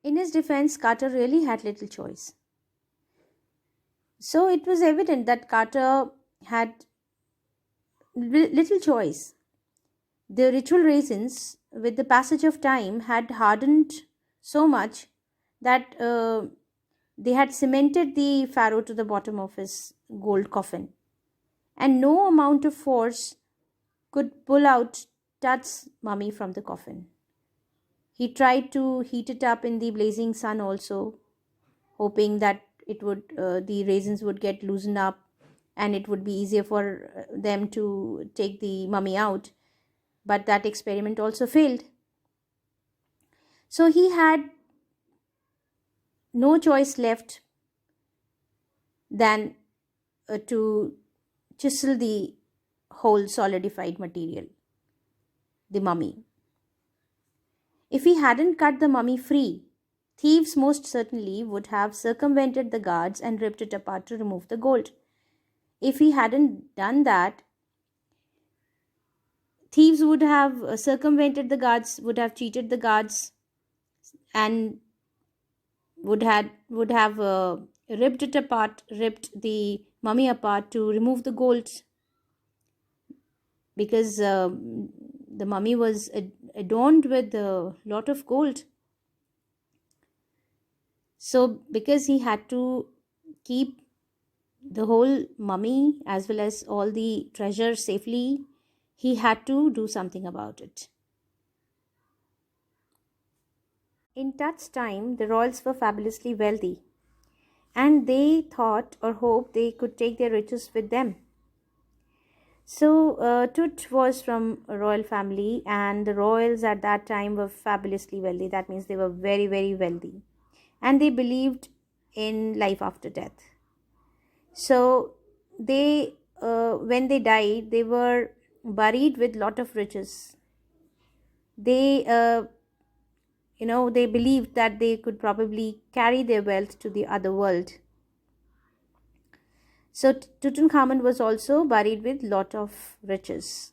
In his defense, Carter really had little choice. So it was evident that Carter had little choice. The ritual raisins, with the passage of time, had hardened so much that they had cemented the pharaoh to the bottom of his gold coffin, and no amount of force could pull out Tut's mummy from the coffin. He tried to heat it up in the blazing sun also, hoping that the raisins would get loosened up and it would be easier for them to take the mummy out. But that experiment also failed. So he had no choice left than to chisel the whole solidified material, the mummy. If he hadn't cut the mummy free, thieves most certainly would have circumvented the guards and ripped it apart to remove the gold. If he hadn't done that, thieves would have circumvented the guards, would have cheated the guards, and would have ripped it apart, ripped the mummy apart to remove the gold, because the mummy was adorned with a lot of gold. So because he had to keep the whole mummy as well as all the treasure safely, he had to do something about it. In Tut's time, the royals were fabulously wealthy, and they thought or hoped they could take their riches with them. So Tut was from a royal family, and the royals at that time were fabulously wealthy. That means they were very, very wealthy, and they believed in life after death. So they, when they died, they were buried with lot of riches. They, they believed that they could probably carry their wealth to the other world. So Tutankhamun was also buried with lot of riches.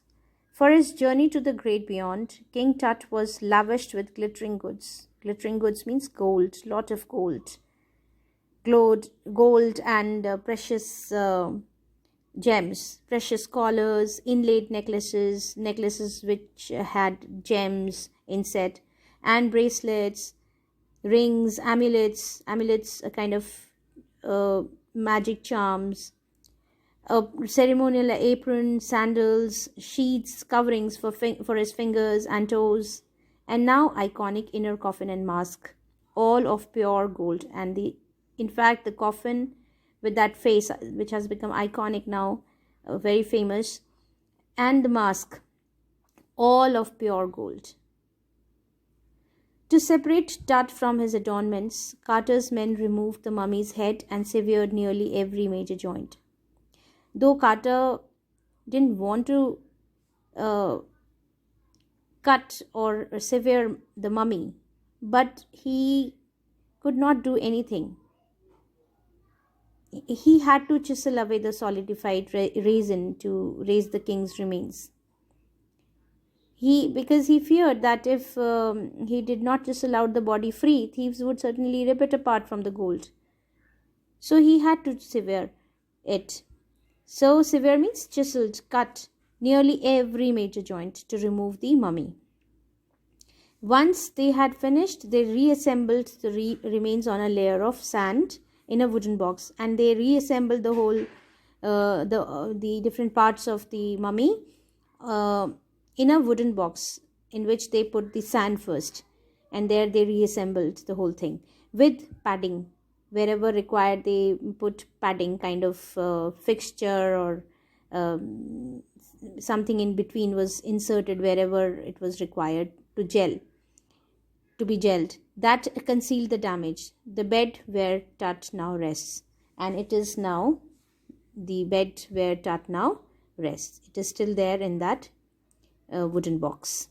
For his journey to the great beyond, King Tut was lavished with glittering goods. Glittering goods means gold, lot of gold. Gold and precious gems, precious collars, inlaid necklaces which had gems inset, and bracelets, rings, amulets, a kind of magic charms, a ceremonial apron, sandals, sheaths, coverings for his fingers and toes, and now iconic inner coffin and mask, all of pure gold. And in fact, the coffin with that face, which has become iconic now, very famous, and the mask, all of pure gold. To separate Tut from his adornments, Carter's men removed the mummy's head and severed nearly every major joint. Though Carter didn't want to cut or sever the mummy, but he could not do anything. He had to chisel away the solidified raisin to raise the king's remains. Because he feared that if he did not chisel out the body free, thieves would certainly rip it apart from the gold. So he had to sever it. So sever means chiseled, cut nearly every major joint to remove the mummy. Once they had finished, they reassembled the remains on a layer of sand in a wooden box, and they reassembled the whole the different parts of the mummy in a wooden box, in which they put the sand first, and there they reassembled the whole thing with padding. Wherever required, they put padding, kind of fixture or something in between was inserted wherever it was required to be gelled. That concealed the damage. The bed where Tut now rests, and it is now the bed where Tut now rests. It is still there in that wooden box.